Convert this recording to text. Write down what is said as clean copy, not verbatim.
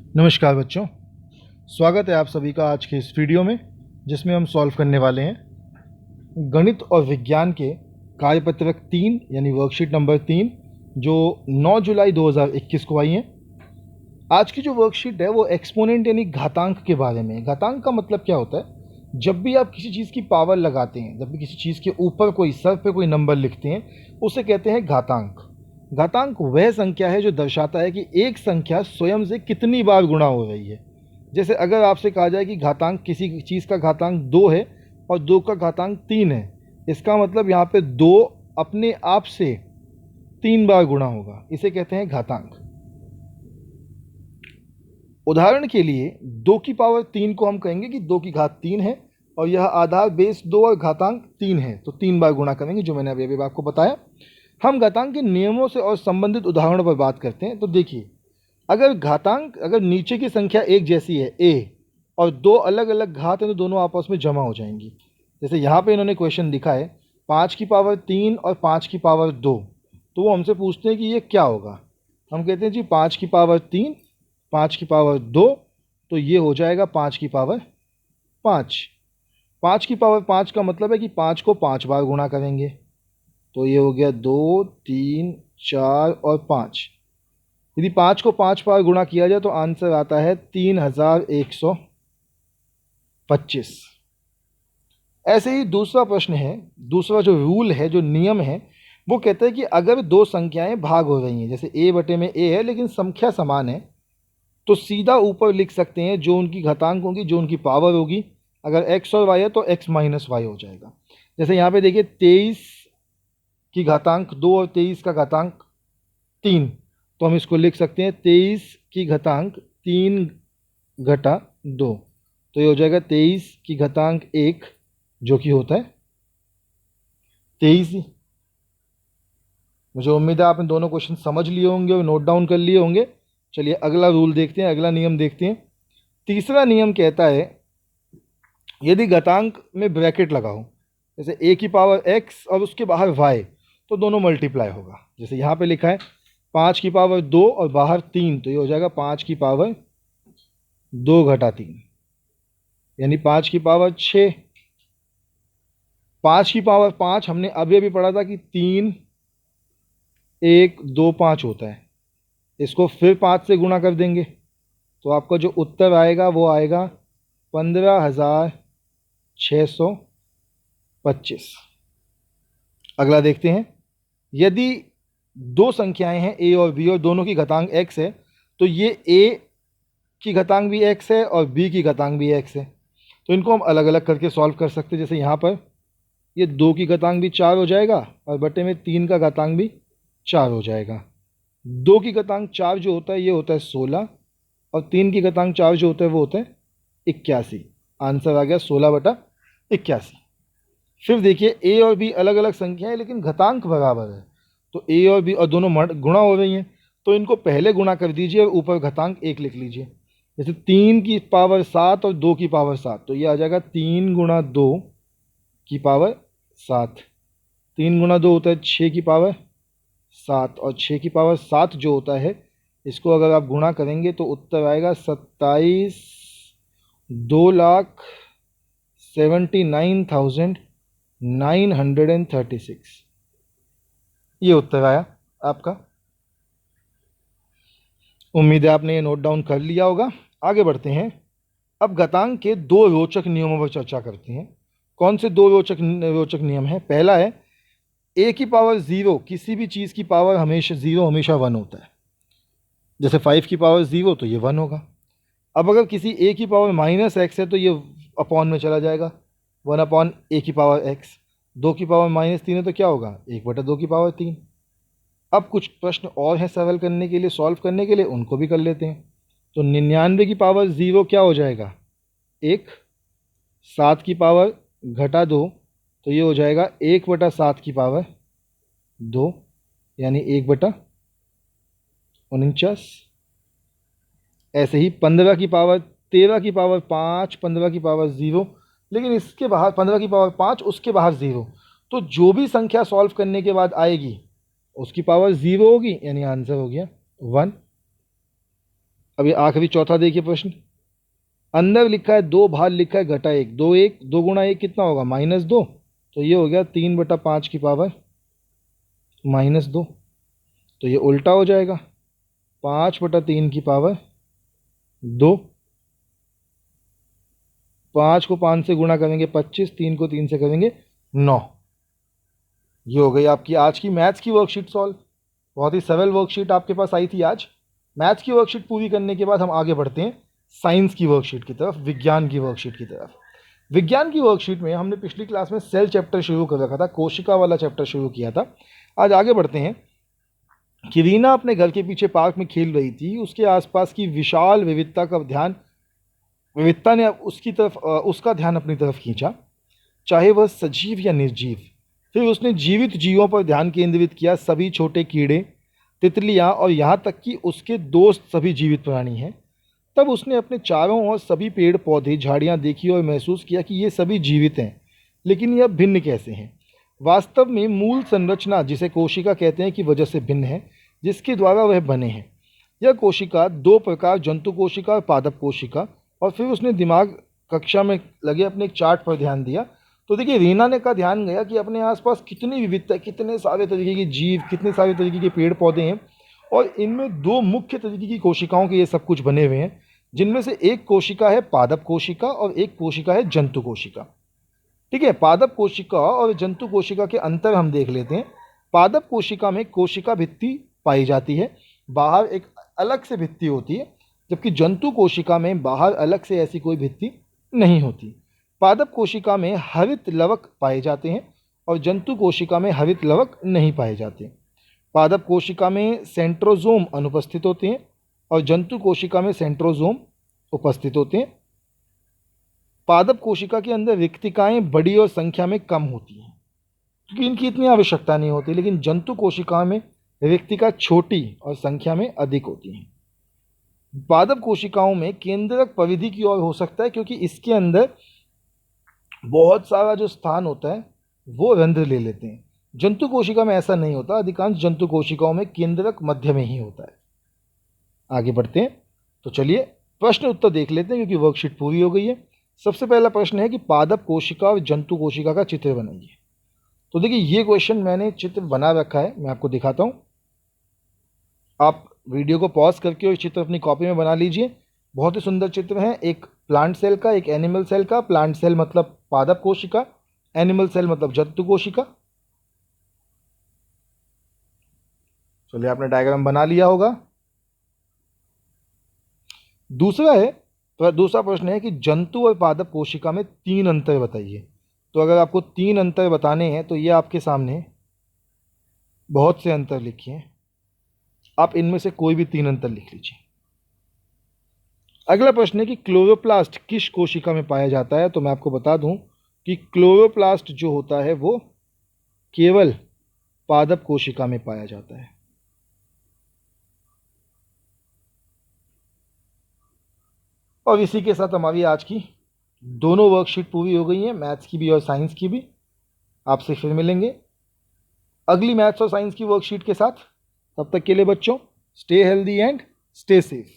नमस्कार बच्चों, स्वागत है आप सभी का आज के इस वीडियो में, जिसमें हम सॉल्व करने वाले हैं गणित और विज्ञान के कार्यपत्रक 3 यानी वर्कशीट नंबर 3 जो 9 जुलाई 2021 को आई हैं। आज की जो वर्कशीट है वो एक्सपोनेंट यानी घातांक के बारे में है। घातांक का मतलब क्या होता है? जब भी आप किसी चीज़ की पावर लगाते हैं, जब भी किसी चीज़ के ऊपर कोई सर पे कोई नंबर लिखते हैं, उसे कहते हैं घातांक। घातांक वह संख्या है जो दर्शाता है कि एक संख्या स्वयं से कितनी बार गुणा हो रही है। जैसे अगर आपसे कहा जाए कि घातांक किसी चीज़ का घातांक 2 है और 2 का घातांक 3 है, इसका मतलब यहाँ पे 2 अपने आप से 3 बार गुणा होगा, इसे कहते हैं घातांक। उदाहरण के लिए 2 की पावर 3 को हम कहेंगे कि 2 की घात 3 है और यह आधार बेस 2 और घातांक 3 है, तो 3 बार गुणा करेंगे, जो मैंने अभी आपको बताया। हम घातांक के नियमों से और संबंधित उदाहरणों पर बात करते हैं। तो देखिए, अगर नीचे की संख्या एक जैसी है a और 2 अलग अलग घात है तो दोनों आपस में जमा हो जाएंगी। जैसे यहाँ पे इन्होंने क्वेश्चन लिखा है 5 की पावर 3 और 5 की पावर 2, तो वो हमसे पूछते हैं कि ये क्या होगा। हम कहते हैं जी 5 की पावर 3 5 की पावर 2, तो ये हो जाएगा 5 की पावर 5। 5 की पावर 5 का मतलब है कि 5 को 5 बार गुणा करेंगे, तो ये हो गया 2 3 4 और 5। यदि 5 को 5 बार गुणा किया जाए तो आंसर आता है 3125। ऐसे ही दूसरा प्रश्न है, दूसरा जो रूल है, जो नियम है, वो कहता है कि अगर दो संख्याएं भाग हो रही हैं, जैसे a बटे में a है लेकिन संख्या समान है, तो सीधा ऊपर लिख सकते हैं जो उनकी घातांक होगी, जो उनकी पावर होगी। अगर x और y है तो x माइनस वाई हो जाएगा। जैसे यहाँ पे देखिए 23 की घातांक 2 और 23 का घातांक 3, तो हम इसको लिख सकते हैं 23 की घातांक 3 घटा 2, तो ये हो जाएगा 23 की घातांक 1, जो कि होता है 23 ही। मुझे उम्मीद है आपने दोनों क्वेश्चन समझ लिए होंगे और नोट डाउन कर लिए होंगे। चलिए अगला रूल देखते हैं, अगला नियम देखते हैं। तीसरा नियम कहता है यदि घातांक में ब्रैकेट लगाओ, जैसे a की पावर x और उसके बाहर y, तो दोनों मल्टीप्लाई होगा। जैसे यहाँ पे लिखा है 5 की पावर 2 और बाहर 3, तो ये हो जाएगा 5 की पावर 2 घटा 3, यानी 5 की पावर 6। 5 की पावर 5 हमने अभी अभी पढ़ा था कि 3 1 2 5 होता है, इसको फिर 5 से गुणा कर देंगे तो आपका जो उत्तर आएगा वो आएगा 15,625। अगला देखते हैं, यदि दो संख्याएं हैं a और b और दोनों की घातांक x है, तो ये a की घातांक भी x है और b की घातांक भी x है, तो इनको हम अलग अलग करके सॉल्व कर सकते हैं। जैसे यहाँ पर ये 2 की घातांक भी 4 हो जाएगा और बटे में 3 का घातांक भी 4 हो जाएगा। 2 की घातांक 4 जो होता है ये होता है 16 और 3 की घातांक 4 जो होता है वो होता है 81। आंसर आ गया 16/81। फिर देखिए a और b अलग अलग संख्या है लेकिन घातांक बराबर है, तो a और b और दोनों गुणा हो रही हैं, तो इनको पहले गुणा कर दीजिए और ऊपर घातांक 1 लिख लीजिए। जैसे 3 की पावर 7 और 2 की पावर 7, तो ये आ जाएगा 3 गुणा 2 की पावर 7। 3 गुणा 2 होता है 6 की पावर 7 और 6 की पावर 7 जो होता है, इसको अगर आप गुणा करेंगे तो उत्तर आएगा 27,2,79,936। ये उत्तर आया आपका। उम्मीद है आपने ये नोट डाउन कर लिया होगा। आगे बढ़ते हैं, अब घातांक के दो रोचक नियमों पर चर्चा करते हैं। कौन से दो रोचक नियम हैं? पहला है a की पावर 0, किसी भी चीज़ की पावर हमेशा 0 हमेशा 1 होता है। जैसे 5 की पावर 0 तो ये 1 होगा। अब अगर किसी a की पावर माइनस x है तो ये अपॉन में चला जाएगा, 1 अपॉन a की पावर x। 2 की पावर -3 है तो क्या होगा, 1/2 की पावर 3। अब कुछ प्रश्न और हैं सरल करने के लिए, सॉल्व करने के लिए, उनको भी कर लेते हैं। तो 99 की पावर 0 क्या हो जाएगा, 1। 7 की पावर घटा 2, तो ये हो जाएगा 1/7 की पावर 2, यानी 1/49। ऐसे ही 15 की पावर 13 की पावर 5, 15 की पावर 0, लेकिन इसके बाहर 15 की पावर 5, उसके बाहर 0, तो जो भी संख्या सॉल्व करने के बाद आएगी उसकी पावर 0 होगी, यानी आंसर हो गया 1। अब ये आखिरी चौथा देखिए प्रश्न, अंदर लिखा है 2 बाहर लिखा है घटा 1, 2 गुणा 1 कितना होगा -2, तो ये हो गया 3/5 की पावर -2, तो ये उल्टा हो जाएगा 5/3 की पावर 2। 5 को 5 से गुणा करेंगे 25, 3 को 3 से करेंगे 9। ये हो गई आपकी आज की मैथ्स की वर्कशीट सॉल्व। बहुत ही सरल वर्कशीट आपके पास आई थी आज। मैथ्स की वर्कशीट पूरी करने के बाद हम आगे बढ़ते हैं साइंस की वर्कशीट की तरफ, विज्ञान की वर्कशीट की तरफ। विज्ञान की वर्कशीट में हमने पिछली क्लास में सेल चैप्टर शुरू कर रखा था, कोशिका वाला चैप्टर शुरू किया था। आज आगे बढ़ते हैं कि रीना अपने घर के पीछे पार्क में खेल रही थी, उसके आसपास की विशाल विविधता ने उसका ध्यान अपनी तरफ खींचा, चाहे वह सजीव या निर्जीव। फिर उसने जीवित जीवों पर ध्यान केंद्रित किया, सभी छोटे कीड़े, तितलियां और यहाँ तक कि उसके दोस्त सभी जीवित प्राणी हैं। तब उसने अपने चारों ओर सभी पेड़ पौधे झाड़ियाँ देखी और महसूस किया कि ये सभी जीवित हैं, लेकिन यह भिन्न कैसे हैं। वास्तव में मूल संरचना, जिसे कोशिका कहते हैं, की वजह से भिन्न है, जिसके द्वारा वह बने हैं। यह कोशिका 2 प्रकार, जंतु कोशिका और पादप कोशिका। और फिर उसने दिमाग कक्षा में लगे अपने एक चार्ट पर ध्यान दिया, तो देखिए रीना ने का ध्यान गया कि अपने आसपास कितनी विविधता, कितने सारे तरीके के जीव, कितने सारे तरीके के पेड़ पौधे हैं, और इनमें 2 मुख्य तरीके की कोशिकाओं के ये सब कुछ बने हुए हैं, जिनमें से एक कोशिका है पादप कोशिका और एक कोशिका है जंतु कोशिका। ठीक है, पादप कोशिका और जंतु कोशिका के अंतर हम देख लेते हैं। पादप कोशिका में कोशिका भित्ति पाई जाती है, बाहर एक अलग से भित्ति होती है, जबकि जंतु कोशिका में बाहर अलग से ऐसी कोई भित्ति नहीं होती। पादप कोशिका में हरित लवक पाए जाते हैं और जंतु कोशिका में हरित लवक नहीं पाए जाते। पादप कोशिका में सेंट्रोजोम अनुपस्थित होते हैं और जंतु कोशिका में सेंट्रोजोम उपस्थित होते हैं। पादप कोशिका के अंदर रिक्तिकाएं बड़ी और संख्या में कम होती हैं, क्योंकि इनकी इतनी आवश्यकता नहीं होती, लेकिन जंतु कोशिका में रिक्तिका छोटी और संख्या में अधिक होती हैं। पादप कोशिकाओं में केंद्रक परिधि की ओर हो सकता है, क्योंकि इसके अंदर बहुत सारा जो स्थान होता है वो रंध्र ले लेते हैं। जंतु कोशिका में ऐसा नहीं होता, अधिकांश जंतु कोशिकाओं में केंद्रक मध्य में ही होता है। आगे बढ़ते हैं, तो चलिए प्रश्न उत्तर देख लेते हैं, क्योंकि वर्कशीट पूरी हो गई है। सबसे पहला प्रश्न है कि पादप कोशिका और जंतु कोशिका का चित्र बनाइए। तो देखिए ये क्वेश्चन मैंने चित्र बना रखा है, मैं आपको दिखाता हूँ। आप वीडियो को पॉज करके और चित्र अपनी कॉपी में बना लीजिए। बहुत ही सुंदर चित्र है, एक प्लांट सेल का, एक एनिमल सेल का। प्लांट सेल मतलब पादप कोशिका, एनिमल सेल मतलब जंतु कोशिका। चलिए आपने डायग्राम बना लिया होगा। दूसरा प्रश्न है कि जंतु और पादप कोशिका में 3 अंतर बताइए। तो अगर आपको 3 अंतर बताने हैं तो ये आपके सामने बहुत से अंतर लिखे हैं, आप इनमें से कोई भी 3 अंतर लिख लीजिए। अगला प्रश्न है कि क्लोरोप्लास्ट किस कोशिका में पाया जाता है। तो मैं आपको बता दूं कि क्लोरोप्लास्ट जो होता है वो केवल पादप कोशिका में पाया जाता है। और इसी के साथ हमारी आज की दोनों वर्कशीट पूरी हो गई हैं, मैथ्स की भी और साइंस की भी। आपसे फिर मिलेंगे अगली मैथ्स और साइंस की वर्कशीट के साथ। तब तक के लिए बच्चों, stay healthy and stay safe.